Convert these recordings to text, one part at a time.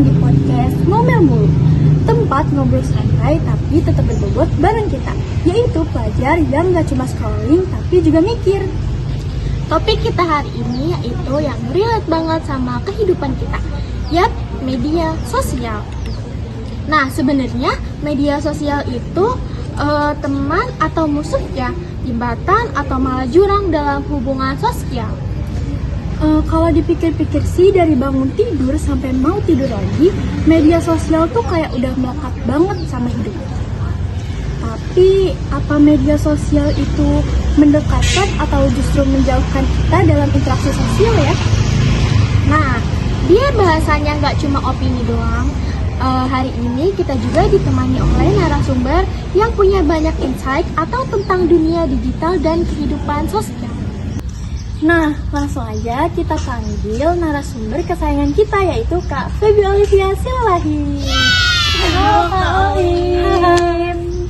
di podcast Ngomel Mulu, tempat ngobrol santai tapi tetap berbobot bareng kita, yaitu pelajar yang gak cuma scrolling tapi juga mikir. Topik kita hari ini yaitu yang relate banget sama kehidupan kita. Yap, media sosial. Nah, sebenarnya media sosial itu teman atau musuh ya, jembatan atau malah jurang dalam hubungan sosial. Kalau dipikir-pikir sih, dari bangun tidur sampai mau tidur lagi, media sosial tuh kayak udah melekat banget sama hidup. Tapi apa media sosial itu mendekatkan atau justru menjauhkan kita dalam interaksi sosial ya? Nah, biar bahasanya nggak cuma opini doang, hari ini kita juga ditemani oleh narasumber yang punya banyak insight atau tentang dunia digital dan kehidupan sosial. Nah, langsung aja kita panggil narasumber kesayangan kita, yaitu Kak Feby Olivia Silalahi. Halo Kak Olive.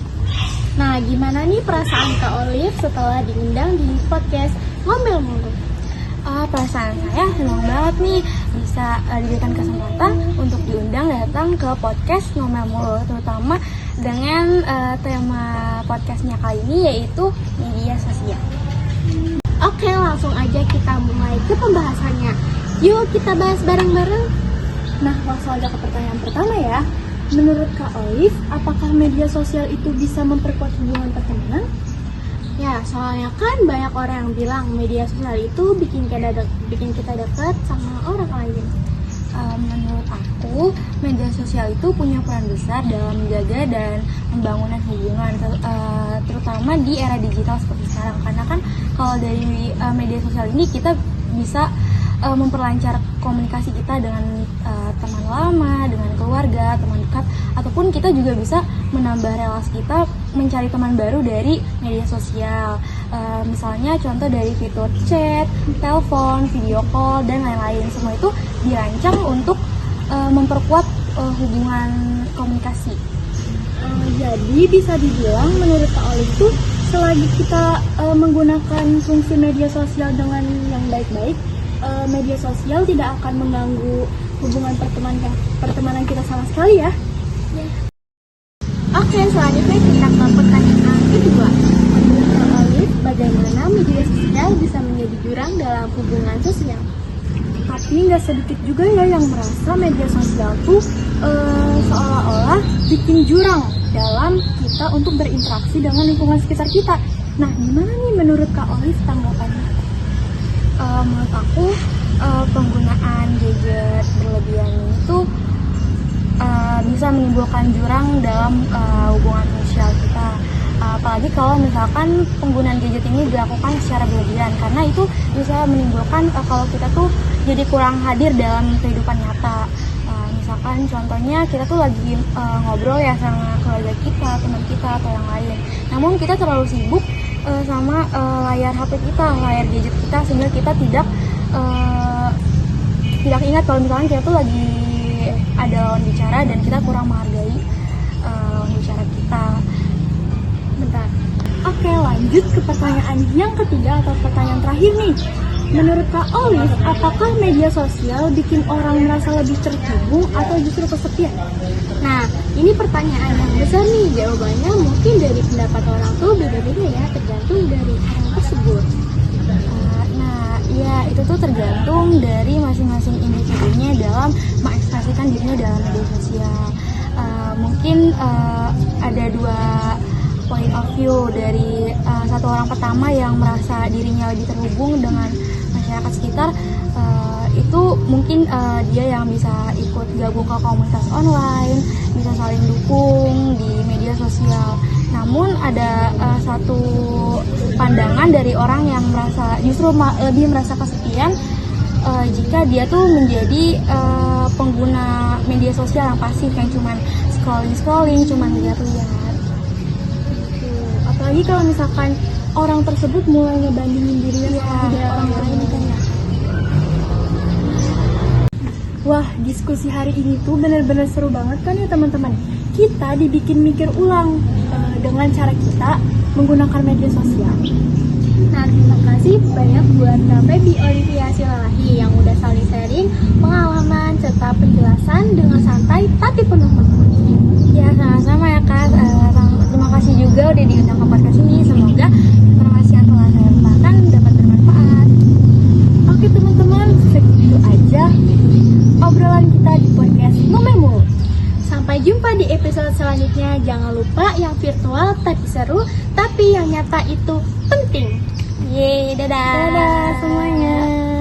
Nah, gimana nih perasaan Kak Olive setelah diundang di podcast Ngomel Mulu? Perasaan saya senang banget nih bisa diberikan kesempatan untuk diundang datang ke podcast Ngomel Mulu, terutama dengan tema podcastnya kali ini yaitu media sosial. Oke, langsung aja kita mulai ke pembahasannya. Yuk kita bahas bareng-bareng. Nah, langsung aja ke pertanyaan pertama ya. Menurut Kak Olive, apakah media sosial itu bisa memperkuat hubungan pertemanan? Ya, soalnya kan banyak orang yang bilang media sosial itu bikin kita dekat sama orang lain. Menurut aku, media sosial itu punya peran besar dalam menjaga dan pembangunan hubungan, terutama di era digital seperti sekarang. Karena kan kalau dari media sosial ini kita bisa memperlancar komunikasi kita dengan teman lama, dengan keluarga, teman dekat, ataupun kita juga bisa menambah relasi kita mencari teman baru dari media sosial. Misalnya contoh dari fitur chat, telepon, video call, dan lain-lain. Semua itu dirancang untuk memperkuat hubungan komunikasi. Jadi bisa dibilang menurut Kak Olive itu selagi kita menggunakan fungsi media sosial dengan yang baik-baik, media sosial tidak akan mengganggu hubungan pertemanan kita sama sekali ya. Oke, selanjutnya kita ke pertanyaan kedua. Menurut Kak Olive, bagaimana media sosial bisa menjadi jurang dalam hubungan sosial? Tapi nggak sedikit juga ya yang merasa media sosial tuh seolah-olah bikin jurang dalam kita untuk berinteraksi dengan lingkungan sekitar kita. Nah, gimana nih menurut Kak Olive tanggapannya? Menurut aku, penggunaan gadget berlebihan itu bisa menimbulkan jurang dalam hubungan sosial kita. Apalagi kalau misalkan penggunaan gadget ini dilakukan secara berlebihan, karena itu bisa menimbulkan kalau kita tuh jadi kurang hadir dalam kehidupan nyata. Misalkan contohnya kita tuh lagi ngobrol ya sama keluarga kita, teman kita, atau yang lain. Namun kita terlalu sibuk sama layar HP kita, layar gadget kita, sehingga kita tidak ingat kalau misalkan kita tuh lagi ada lawan bicara dan kita kurang menghargai lawan bicara kita. Bentar. Oke, lanjut ke pertanyaan yang ketiga atau pertanyaan terakhir nih. Menurut Kak Olive, apakah media sosial bikin orang merasa lebih terhubung atau justru kesepian? Nah, ini pertanyaan yang besar nih. Jawabannya mungkin dari pendapat orang tuh beda-beda ya, tergantung dari orang tersebut. Ya, itu tuh tergantung dari masing-masing individunya dalam mengekspresikan dirinya dalam media sosial. Mungkin ada dua point of view. Dari satu orang pertama yang merasa dirinya lebih terhubung dengan masyarakat sekitar, itu mungkin dia yang bisa ikut gabung ke komunitas online, bisa saling dukung di media sosial. Namun ada satu pandangan dari orang yang justru lebih merasa kesepian jika dia tuh menjadi pengguna media sosial yang pasif, yang cuman scrolling, cuman lihat-lihat. Apalagi kalau misalkan orang tersebut mulai ngebandingin dirinya dengan orang lain kan ya. Wah, diskusi hari ini tuh benar-benar seru banget kan ya teman-teman. Kita dibikin mikir ulang dengan cara kita menggunakan media sosial. Nah, terima kasih banyak buat Kak Feby Olivia Silalahi yang udah saling sharing pengalaman serta penjelasan dengan santai tapi penuh makna. Ya, sama-sama ya Kak. Terima kasih juga udah diundang ke podcast ini. Semoga informasi yang telah saya sampaikan dapat bermanfaat. Oke teman-teman, segitu aja obrolan kita di podcast Ngomemu. Sampai jumpa di episode selanjutnya. Jangan lupa yang virtual tapi seru, tapi yang nyata itu penting. Yeay, dadah. Dadah semuanya.